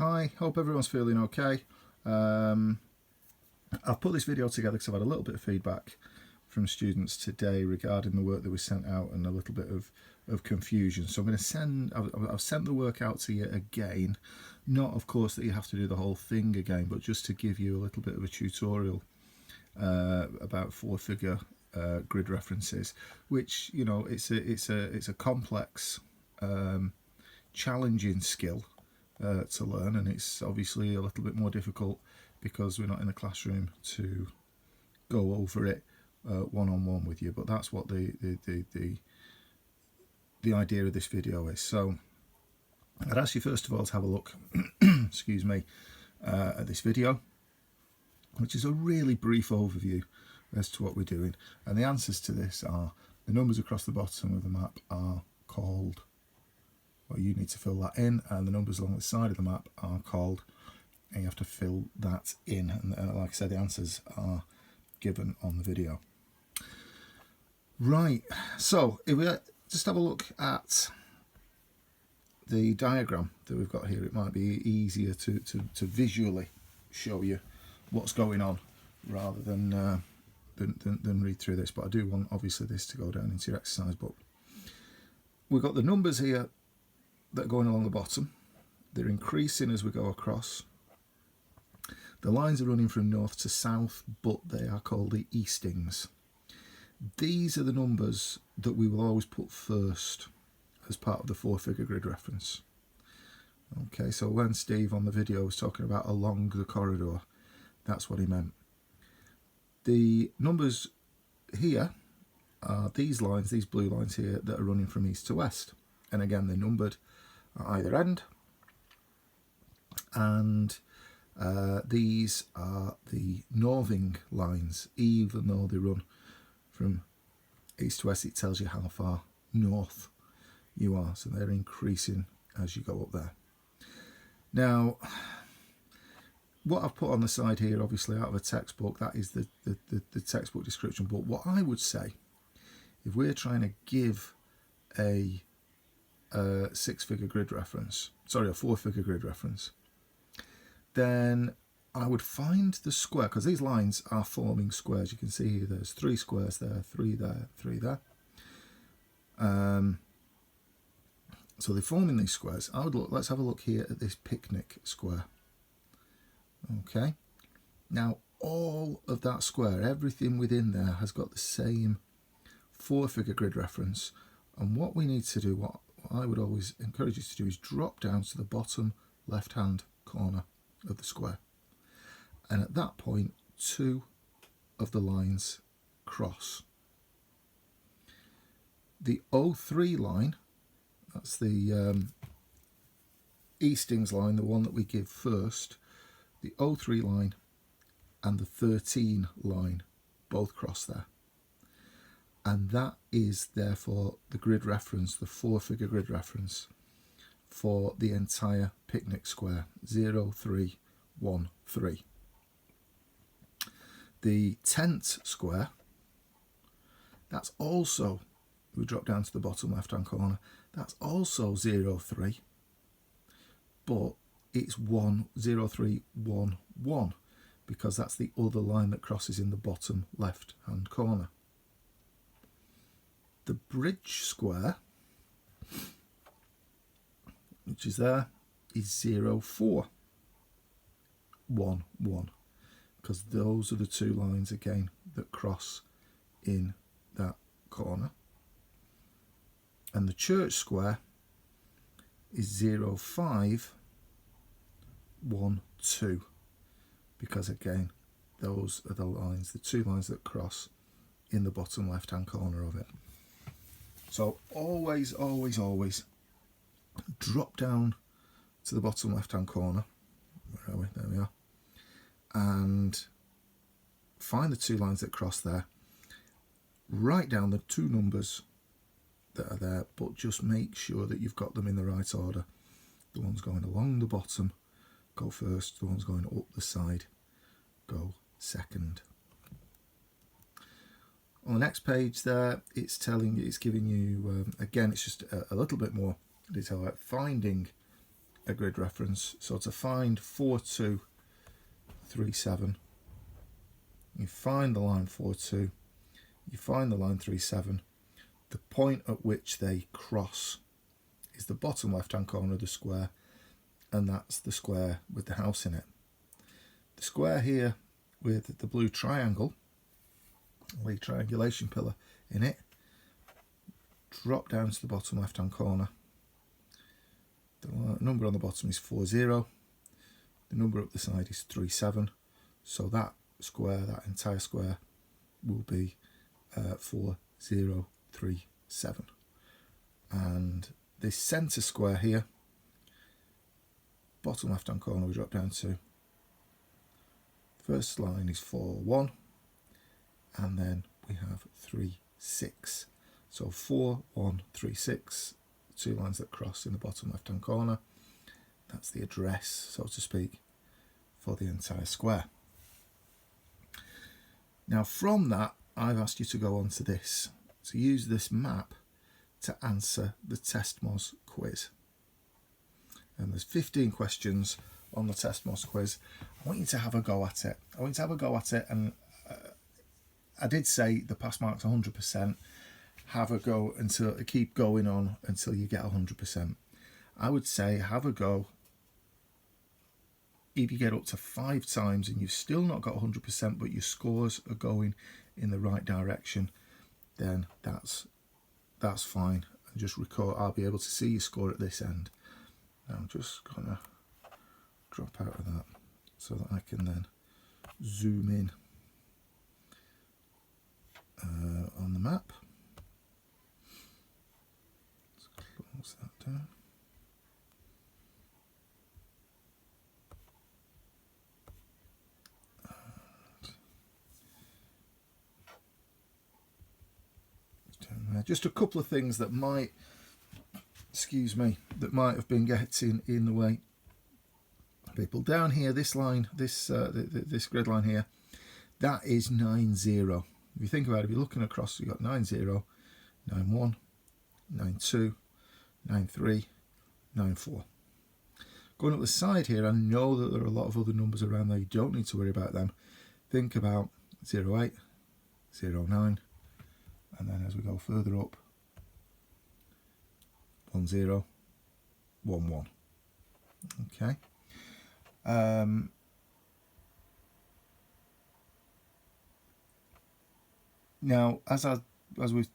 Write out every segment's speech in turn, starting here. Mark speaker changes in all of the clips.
Speaker 1: Hi, hope everyone's feeling okay. I've put this video together because I've had a little bit of feedback from students today regarding the work that was sent out and a little bit of confusion. So I'm going to I've sent the work out to you again. Not, of course, that you have to do the whole thing again, but just to give you a little bit of a tutorial about four-figure grid references, which, you know, it's a complex, challenging skill to learn, and it's obviously a little bit more difficult because we're not in the classroom to go over it one-on-one with you. But that's what the idea of this video is. So I'd ask you first of all to have a look excuse me, at this video, which is a really brief overview as to what we're doing, and the answers to this are the numbers across the bottom of the map are called, well, you need to fill that in, and the numbers along the side of the map are called, and you have to fill that in. And like I said, the answers are given on the video. Right, so if we just have a look at the diagram that we've got here, it might be easier to visually show you what's going on rather than read through this. But I do want, obviously, this to go down into your exercise book. We've got the numbers here that are going along the bottom. They're increasing as we go across. The lines are running from north to south, but they are called the eastings. These are the numbers that we will always put first as part of the four-figure grid reference. Okay, so when Steve on the video was talking about along the corridor, that's what he meant. The numbers here are these lines, these blue lines here, that are running from east to west. And again, they're numbered at either end. And these are the northing lines. Even though they run from east to west, it tells you how far north you are. So they're increasing as you go up there. Now, what I've put on the side here, obviously out of a textbook, that is the textbook description. But what I would say, if we're trying to give a six-figure grid reference, sorry, a four-figure grid reference, then I would find the square, because these lines are forming squares. You can see here there's 3 squares there, 3 there, 3 there. So they're forming these squares. I would look, let's have a look here at this picnic square. Okay, now all of that square, everything within there has got the same four-figure grid reference. And what we need to do, what I would always encourage you to do, is drop down to the bottom left-hand corner of the square. And at that point, 2 of the lines cross. The 03 line, that's the eastings line, the one that we give first, the 03 line and the 13 line both cross there. And that is therefore the grid reference, the four-figure grid reference for the entire picnic square, 0313. The tent square, that's also, we drop down to the bottom left-hand corner, that's also 03, but it's 0311 because that's the other line that crosses in the bottom left-hand corner. The bridge square, which is there, is 0411 because those are the 2 lines again that cross in that corner. And the church square is 0512 because again those are the lines, the 2 lines that cross in the bottom left hand corner of it. So always drop down to the bottom left hand corner, where are we? There we are, and find the 2 lines that cross there, write down the 2 numbers that are there, but just make sure that you've got them in the right order. The ones going along the bottom go first, the ones going up the side go second. On the next page there, it's giving you, again, it's just a little bit more detail about finding a grid reference. So to find 4237, you find the line 42, you find the line 37. The point at which they cross is the bottom left hand corner of the square, and that's the square with the house in it. The square here with the blue triangle, the triangulation pillar in it, drop down to the bottom left hand corner. The number on the bottom is 40, the number up the side is 37, so that square, that entire square, will be 4037. And this centre square here, bottom left hand corner, we drop down to, first line is 41, and then we have 36. So 4136, 2 lines that cross in the bottom left hand corner. That's the address, so to speak, for the entire square. Now from that, I've asked you to go on to this, to use this map to answer the TestMoz quiz. And there's 15 questions on the TestMoz quiz. I want you to have a go at it. And I did say the pass mark's 100%. Have a go until, keep going on until you get 100%. I would say have a go. If you get up to 5 times and you've still not got 100%, but your scores are going in the right direction, then that's fine. And just record, I'll be able to see your score at this end. Now I'm just gonna drop out of that so that I can then zoom in on the map. Let's close that down. Just a couple of things that might, that might have been getting in the way. People down here, this line, this grid line here, that is 90. If you think about it, if you're looking across, you've got 90, 91, 92, 93, 94. Going up the side here, I know that there are a lot of other numbers around there. You don't need to worry about them. Think about 08, 09. And then as we go further up, 10, 11. Okay. Now, as we've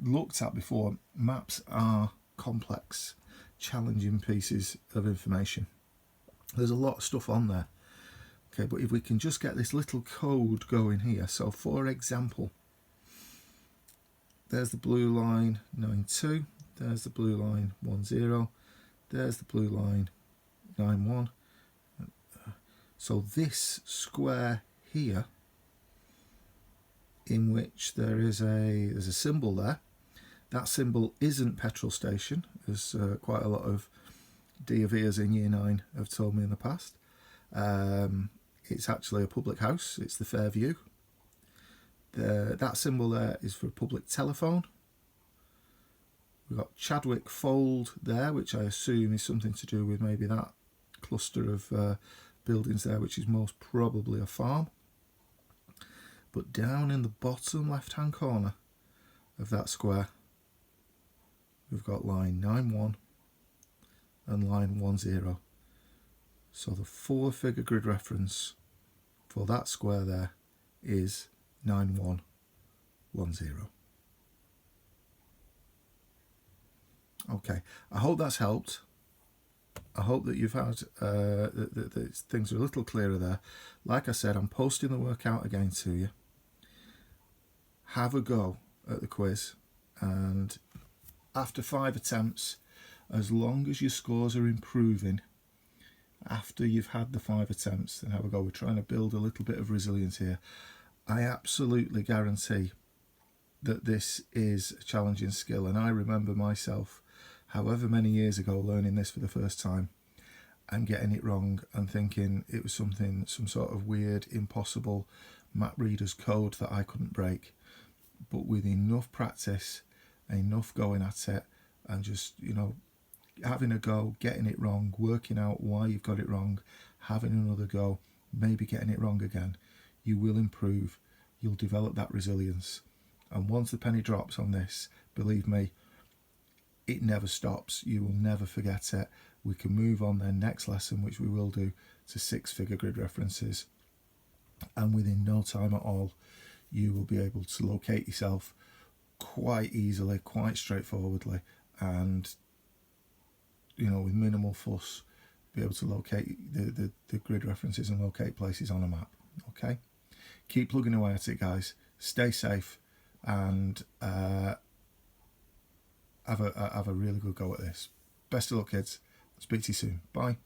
Speaker 1: looked at before, maps are complex, challenging pieces of information. There's a lot of stuff on there. Okay, but if we can just get this little code going here. So, for example, there's the blue line 92, there's the blue line 10, there's the blue line 91. So this square here, in which there's a symbol there, that symbol isn't petrol station, as quite a lot of D of E's in year 9 have told me in the past. It's actually a public house, it's the Fairview. That symbol there is for public telephone. We've got Chadwick Fold there, which I assume is something to do with maybe that cluster of buildings there, which is most probably a farm. But down in the bottom left hand corner of that square, we've got line 91 and line 10. So the 4-figure grid reference for that square there is 9110. Okay, I hope that's helped. I hope that you've had that things are a little clearer there. Like I said, I'm posting the workout again to you. Have a go at the quiz, and after 5 attempts, as long as your scores are improving after you've had the 5 attempts, then have a go. We're trying to build a little bit of resilience here. I absolutely guarantee that this is a challenging skill, and I remember myself however many years ago learning this for the first time and getting it wrong and thinking it was some sort of weird, impossible map reader's code that I couldn't break. But with enough practice, enough going at it, and just, having a go, getting it wrong, working out why you've got it wrong, having another go, maybe getting it wrong again, you will improve. You'll develop that resilience. And once the penny drops on this, believe me, it never stops. You will never forget it. We can move on then next lesson, which we will do, to 6-figure grid references. And within no time at all, you will be able to locate yourself quite easily, quite straightforwardly, and with minimal fuss, be able to locate the grid references and locate places on a map. Okay, keep plugging away at it, guys. Stay safe, and have a really good go at this. Best of luck, kids. Speak to you soon. Bye.